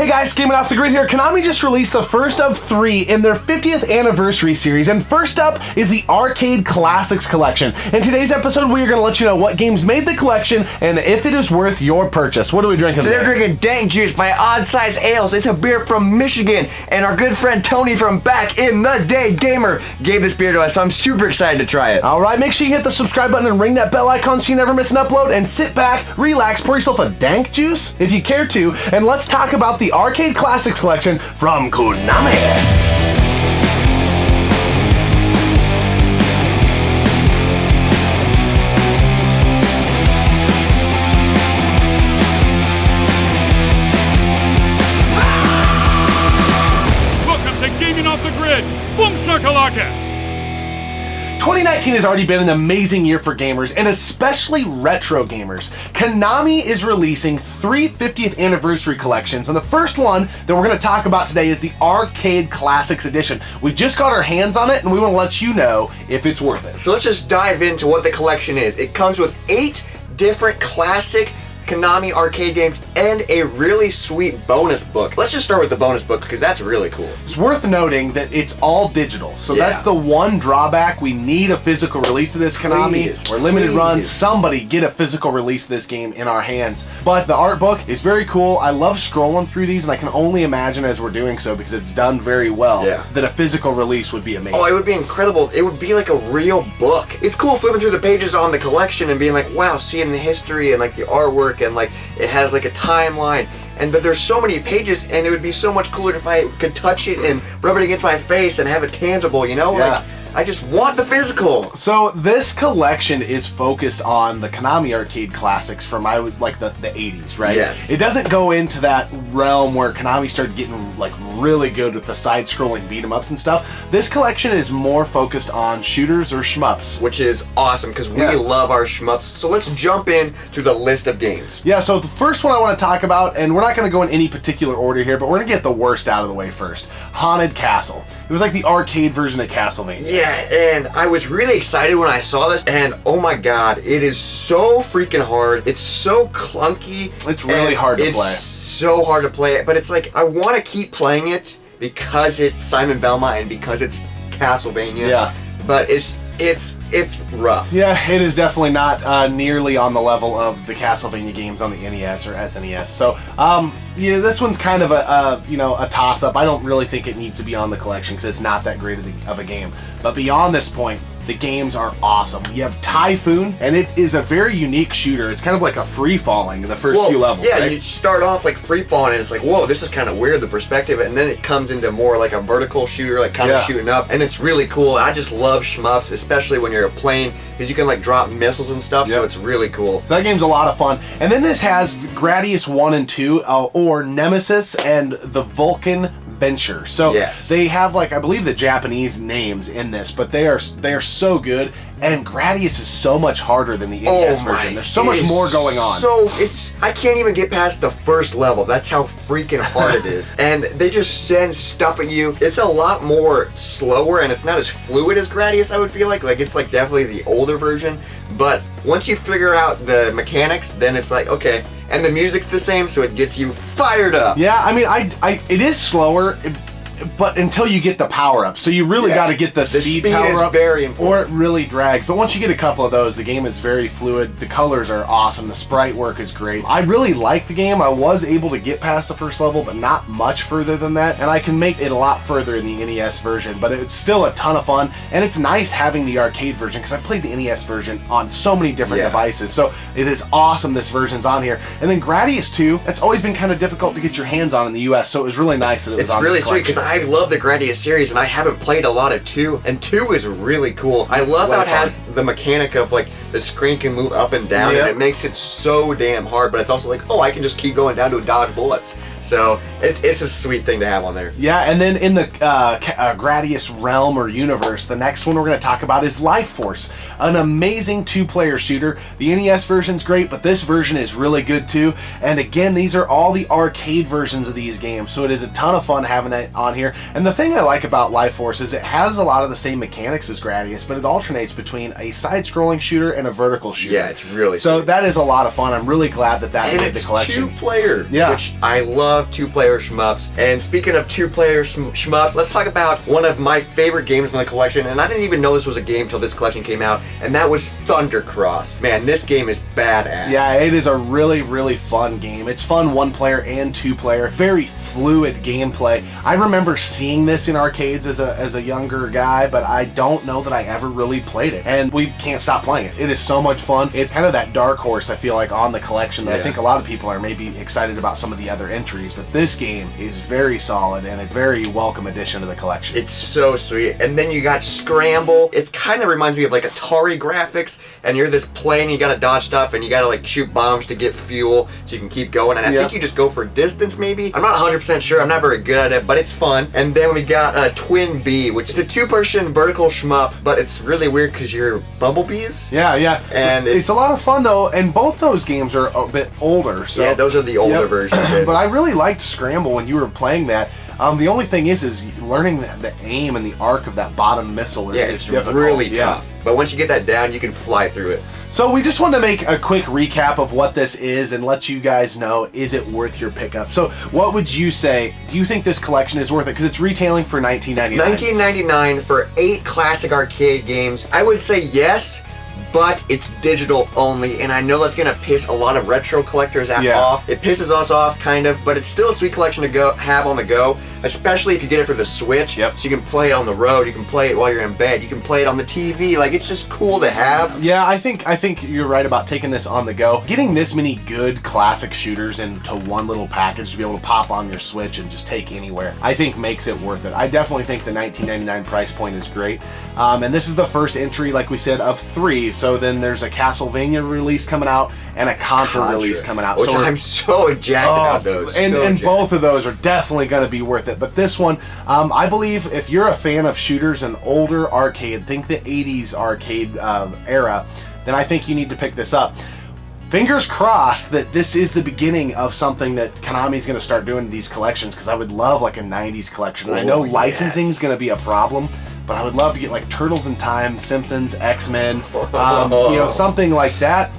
Hey guys, Gaming Off the Grid here. Konami just released the first of 3 in their 50th anniversary series, and first up is the Arcade Classics Collection. In today's episode, we are going to let you know what games made the collection and if it is worth your purchase. What are we drinking today? They're drinking Dank Juice by Odd Size Ales. It's a beer from Michigan, and our good friend Tony from Back in the Day Gamer gave this beer to us, so I'm super excited to try it. All right, make sure you hit the subscribe button and ring that bell icon so you never miss an upload, and sit back, relax, pour yourself a Dank Juice if you care to, and let's talk about the Arcade Classics Collection from Konami. Welcome to Gaming Off the Grid. Boom shakalaka. 2019 has already been an amazing year for gamers, and especially retro gamers. Konami is releasing 3 50th anniversary collections, and the first one that we're going to talk about today is the Arcade Classics Edition. We just got our hands on it, and we want to let you know if it's worth it. So let's just dive into what the collection is. It comes with 8 different classic Konami arcade games and a really sweet bonus book. Let's just start with the bonus book because that's really cool. It's worth noting that it's all digital, so Yeah. that's the one drawback. We need a physical release of this, Konami. Please, Or limited please. runs, somebody get a physical release of this game in our hands. But the art book is very cool. I love scrolling through these, and I can only imagine as we're doing so, because it's done very well, Yeah. that a physical release would be amazing. Oh, it would be incredible. It would be like a real book. It's cool flipping through the pages on the collection and being like, wow, seeing the history and like the artwork, and like it has like a timeline. But there's so many pages, and it would be so much cooler if I could touch it and rub it against my face and have it tangible, you know? Yeah. Like, I just want the physical. So this collection is focused on the Konami arcade classics from like the 80s, right? Yes. It doesn't go into that realm where Konami started getting like really good with the side-scrolling beat-em-ups and stuff. This collection is more focused on shooters or shmups. Which is awesome because we Yeah. love our shmups. So let's jump in to the list of games. Yeah, so the first one I want to talk about, and we're not going to go in any particular order here, but we're going to get the worst out of the way first. Haunted Castle. It was like the arcade version of Castlevania. Yeah, and I was really excited when I saw this, and oh my god, it is so freaking hard. It's so clunky. It's really hard to play. It's so hard to play it, but it's like, I want to keep playing it because it's Simon Belmont and because it's Castlevania. Yeah. But it's rough. Yeah, it is definitely not nearly on the level of the Castlevania games on the NES or SNES. So, yeah, this one's kind of a toss-up. I don't really think it needs to be on the collection because it's not that great of a game. But beyond this point, the games are awesome. You have Typhoon, and it is a very unique shooter. It's kind of like a free-falling in the first few levels. Yeah, right? you start off like free falling, and it's like, whoa, this is kind of weird, the perspective, and then it comes into more like a vertical shooter, like kind of shooting up, and it's really cool. I just love shmups, especially when you're playing, because you can like drop missiles and stuff, so it's really cool. So that game's a lot of fun. And then this has Gradius 1 and 2, or Nemesis and the Vulcan Venture. So they have, like, I believe the Japanese names in this, but they are so good, and Gradius is so much harder than the NES version. There's so much more going on. So I can't even get past the first level. That's how freaking hard it is. And they just send stuff at you. It's a lot more slower, and it's not as fluid as Gradius, I would feel like. Like, it's like definitely the older version. But once you figure out the mechanics, then it's like, okay. And the music's the same, so it gets you fired up. Yeah, I mean, it is slower, but until you get the power up. So you really got to get the speed power up, very important, or it really drags. But once you get a couple of those, the game is very fluid. The colors are awesome. The sprite work is great. I really like the game. I was able to get past the first level, but not much further than that. And I can make it a lot further in the NES version, but it's still a ton of fun. And it's nice having the arcade version, because I've played the NES version on so many different devices. So it is awesome this version's on here. And then Gradius 2, it's always been kind of difficult to get your hands on in the US, so it was really nice that it was on this collection. It's really sweet, because I love the Gradius series, and I haven't played a lot of 2, and 2 is really cool. I love how it has the mechanic of like the screen can move up and down, and it makes it so damn hard, but it's also like, oh, I can just keep going down to dodge bullets. So it's a sweet thing to have on there. Yeah, and then in the Gradius realm or universe, the next one we're going to talk about is Life Force, an amazing 2-player shooter. The NES version's great, but this version is really good too. And again, these are all the arcade versions of these games, so it is a ton of fun having that on here. And the thing I like about Life Force is it has a lot of the same mechanics as Gradius, but it alternates between a side-scrolling shooter and a vertical shooter. Yeah, it's really so sweet. That is a lot of fun. I'm really glad that And made the collection. It's 2-player, Yeah. which I love 2-player shmups. And speaking of 2-player shmups, let's talk about one of my favorite games in the collection. And I didn't even know this was a game till this collection came out, and that was Thundercross. Man, this game is badass. Yeah, it is a really, really fun game. It's fun 1-player and 2-player. Very fluid gameplay. I remember seeing this in arcades as a younger guy, but I don't know that I ever really played it. And we can't stop playing it. It is so much fun. It's kind of that dark horse, I feel like, on the collection that I think a lot of people are maybe excited about some of the other entries, but this game is very solid and a very welcome addition to the collection. It's so sweet. And then you got Scramble. It kind of reminds me of like Atari graphics, and you're this plane, you gotta dodge stuff, and you gotta like shoot bombs to get fuel so you can keep going. And I think you just go for distance maybe. I'm not 100% sure, I'm not very good at it, but it's fun. And then we got Twin Bee, which is a 2-person vertical shmup, but it's really weird because you're bumblebees. Yeah. And it's a lot of fun though, and both those games are a bit older. So yeah, those are the older versions. But I really liked Scramble when you were playing that. The only thing is learning the aim and the arc of that bottom missile is it's difficult. really tough. But once you get that down, you can fly through it. So we just want to make a quick recap of what this is and let you guys know, is it worth your pickup? So what would you say? Do you think this collection is worth it? Because it's retailing for $19.99. $19.99 for 8 classic arcade games. I would say yes, but it's digital only, and I know that's gonna piss a lot of retro collectors off. It pisses us off, kind of, but it's still a sweet collection to have on the go, especially if you get it for the Switch. So you can play it on the road, you can play it while you're in bed, you can play it on the TV. Like, it's just cool to have. Yeah, I think you're right about taking this on the go. Getting this many good classic shooters into one little package to be able to pop on your Switch and just take anywhere, I think makes it worth it. I definitely think the $19.99 price point is great. And this is the first entry, like we said, of 3. So then there's a Castlevania release coming out and a Contra release coming out. Which I'm so jacked about those. And both of those are definitely going to be worth it. But this one, I believe if you're a fan of shooters and older arcade, think the 80s arcade era, then I think you need to pick this up. Fingers crossed that this is the beginning of something that Konami's going to start doing these collections, because I would love like a 90s collection. I know licensing is going to be a problem, but I would love to get like Turtles in Time, Simpsons, X-Men, something like that.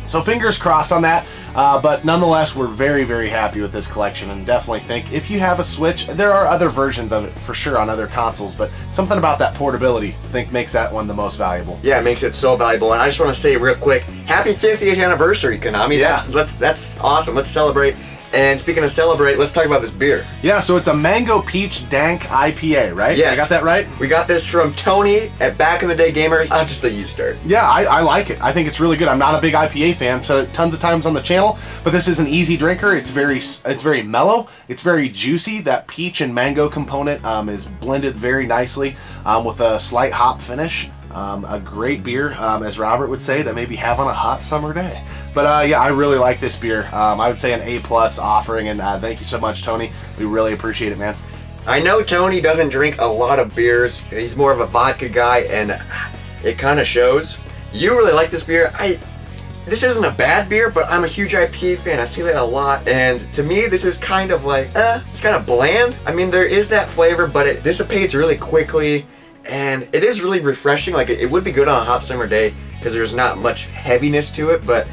So fingers crossed on that. But nonetheless, we're very, very happy with this collection, and definitely think if you have a Switch, there are other versions of it for sure on other consoles, but something about that portability, I think, makes that one the most valuable. Yeah, it makes it so valuable. And I just want to say real quick, happy 50th anniversary, Konami. Yeah. That's awesome. Let's celebrate. And speaking of celebrate, let's talk about this beer. Yeah, so it's a Mango Peach Dank IPA, right? Yes. I got that right? We got this from Tony at Back in the Day Gamer. I'll just let you start. Yeah, I like it. I think it's really good. I'm not a big IPA fan, so tons of times on the channel, but this is an easy drinker. It's very mellow. It's very juicy. That peach and mango component is blended very nicely with a slight hop finish. A great beer, as Robert would say, to maybe have on a hot summer day. But yeah, I really like this beer. I would say an A+ offering, and thank you so much, Tony. We really appreciate it, man. I know Tony doesn't drink a lot of beers. He's more of a vodka guy, and it kind of shows. You really like this beer. This isn't a bad beer, but I'm a huge IPA fan. I see that a lot, and to me, this is kind of like, it's kind of bland. I mean, there is that flavor, but it dissipates really quickly. And it is really refreshing. Like, it would be good on a hot summer day because there's not much heaviness to it, but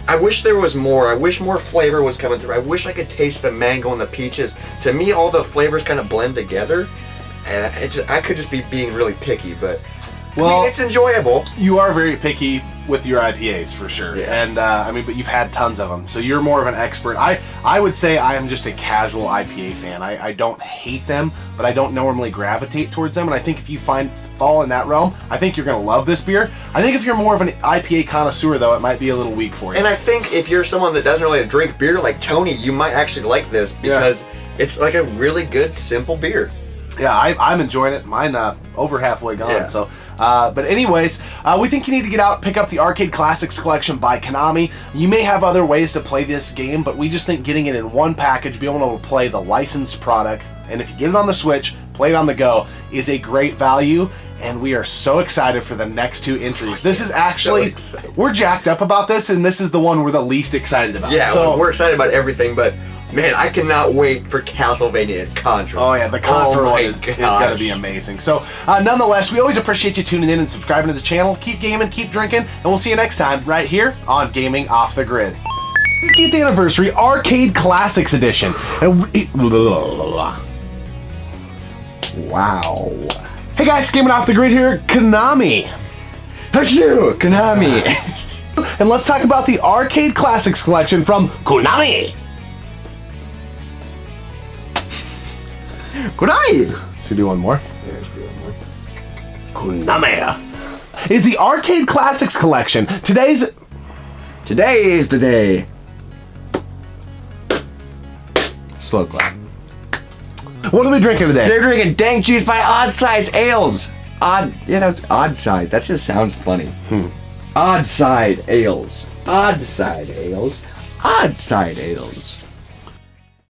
I wish there was more. I wish more flavor was coming through. I wish I could taste the mango and the peaches. To me, all the flavors kind of blend together, and I could just be being really picky, but well, I mean, it's enjoyable. You are very picky with your IPAs for sure, and I mean, but you've had tons of them, so you're more of an expert. I would say I am just a casual IPA fan. I don't hate them, but I don't normally gravitate towards them, and I think if you fall in that realm, I think you're gonna love this beer. I think if you're more of an IPA connoisseur, though, it might be a little weak for you. And I think if you're someone that doesn't really drink beer like Tony, you might actually like this because it's like a really good, simple beer. Yeah, I'm enjoying it. Mine over halfway gone. So, but anyways, we think you need to get out, pick up the Arcade Classics Collection by Konami. You may have other ways to play this game, but we just think getting it in one package, being able to play the licensed product, and if you get it on the Switch, play it on the go, is a great value. And we are so excited for the next 2 entries. This is actually, we're jacked up about this, and this is the one we're the least excited about. Yeah, so we're excited about everything, but Man, I cannot wait for Castlevania Contra. Oh yeah, the Contra Oh one my is gonna be gosh. amazing. So, nonetheless, we always appreciate you tuning in and subscribing to the channel. Keep gaming, keep drinking, and we'll see you next time right here on Gaming Off the Grid. 50th Anniversary Arcade Classics Edition. Wow. Hey guys, Gaming Off the Grid here, Konami. Achoo, Konami. And let's talk about the Arcade Classics collection from Konami. Konami. Should we do one more? Konami is the Arcade Classics collection. Today is the day. Slow clap. What are we drinking today? They're drinking Dank Juice by Odd Size Ales. Yeah, that was Odd Side. That just sounds funny. Odd Side Ales. Odd Side Ales. Odd Side Ales.